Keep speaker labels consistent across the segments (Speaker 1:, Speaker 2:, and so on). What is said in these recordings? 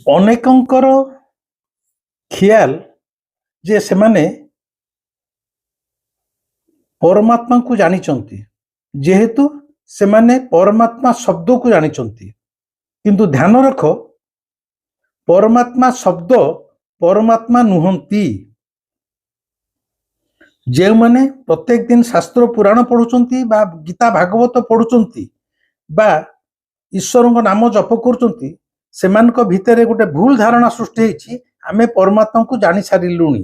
Speaker 1: ଅନେକଙ୍କର ଖିଆଲ ଯେ ସେମାନେ ପରମାତ୍ମାଙ୍କୁ ଜାଣିଛନ୍ତି, ଯେହେତୁ ସେମାନେ ପରମାତ୍ମା ଶବ୍ଦକୁ ଜାଣିଛନ୍ତି। କିନ୍ତୁ ଧ୍ୟାନ ରଖ, ପରମାତ୍ମା ଶବ୍ଦ ପରମାତ୍ମା ନୁହନ୍ତି। ଯେଉଁମାନେ ପ୍ରତ୍ୟେକ ଦିନ ଶାସ୍ତ୍ର ପୁରାଣ ପଢୁଛନ୍ତି ବା ଗୀତା ଭାଗବତ ପଢୁଛନ୍ତି ବା ଈଶ୍ୱରଙ୍କ ନାମ ଜପ କରୁଛନ୍ତି, ସେମାନଙ୍କ ଭିତରେ ଗୋଟେ ଭୁଲ ଧାରଣା ସୃଷ୍ଟି ହେଇଛି, ଆମେ ପରମାତ୍ମାଙ୍କୁ ଜାଣି ସାରିଲୁଣି।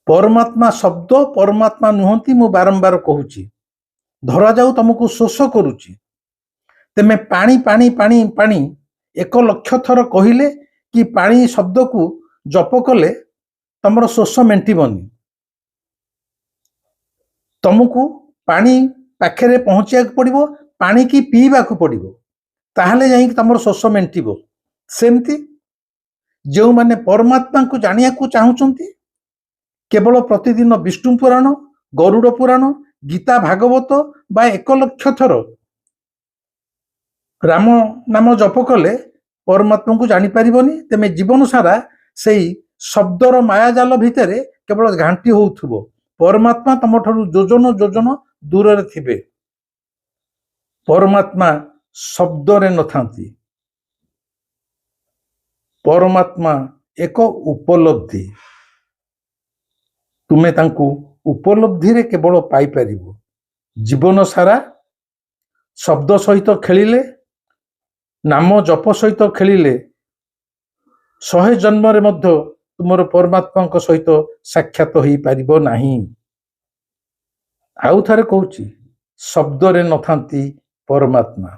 Speaker 1: ପରମାତ୍ମା ଶବ୍ଦ ପରମାତ୍ମା ନୁହନ୍ତି। ମୁଁ ବାରମ୍ବାର କହୁଛି, ଧରାଯାଉ ତମକୁ ଶୋଷ କରୁଛି, ତେମେ ପାଣି ପାଣି ପାଣି ପାଣି 1,00,000 ଥର କହିଲେ କି ପାଣି ଶବ୍ଦକୁ ଜପ କଲେ ତମର ଶୋଷ ମେଣ୍ଟିବନି। ତମକୁ ପାଣି ପାଖରେ ପହଞ୍ଚିବାକୁ ପଡିବ, ପାଣି କି ପିଇବାକୁ ପଡିବ, ତାହେଲେ ଯାଇକି ତମର ଶୋଷ ମେଣ୍ଟିବ। ସେମିତି ଯେଉଁମାନେ ପରମାତ୍ମାଙ୍କୁ ଜାଣିବାକୁ ଚାହୁଁଛନ୍ତି, କେବଳ ପ୍ରତିଦିନ ବିଷ୍ଣୁ ପୁରାଣ, ଗରୁଡ଼ ପୁରାଣ, ଗୀତା ଭାଗବତ ବା 1,00,000 ଥର ରାମ ନାମ ଜପ କଲେ ପରମାତ୍ମାଙ୍କୁ ଜାଣିପାରିବନି। ତେମେ ଜୀବନ ସାରା ସେଇ ଶବ୍ଦର ମାୟାଜାଲ ଭିତରେ କେବଳ ଘାଣ୍ଟି ହଉଥିବ। ପରମାତ୍ମା ତମଠାରୁ ଯୋଜନ ଯୋଜନ ଦୂରରେ ଥିବେ। ପରମାତ୍ମା ଶବ୍ଦରେ ନଥାନ୍ତି। ପରମାତ୍ମା ଏକ ଉପଲବ୍ଧି। ତୁମେ ତାଙ୍କୁ ଉପଲବ୍ଧିରେ କେବଳ ପାଇପାରିବ। ଜୀବନ ସାରା ଶବ୍ଦ ସହିତ ଖେଳିଲେ, ନାମ ଜପ ସହିତ ଖେଳିଲେ 100 ଜନ୍ମରେ ମଧ୍ୟ ତୁମର ପରମାତ୍ମାଙ୍କ ସହିତ ସାକ୍ଷାତ ହେଇପାରିବ ନାହିଁ। ଆଉ ଥରେ କହୁଛି, ଶବ୍ଦରେ ନଥାନ୍ତି ପରମାତ୍ମା।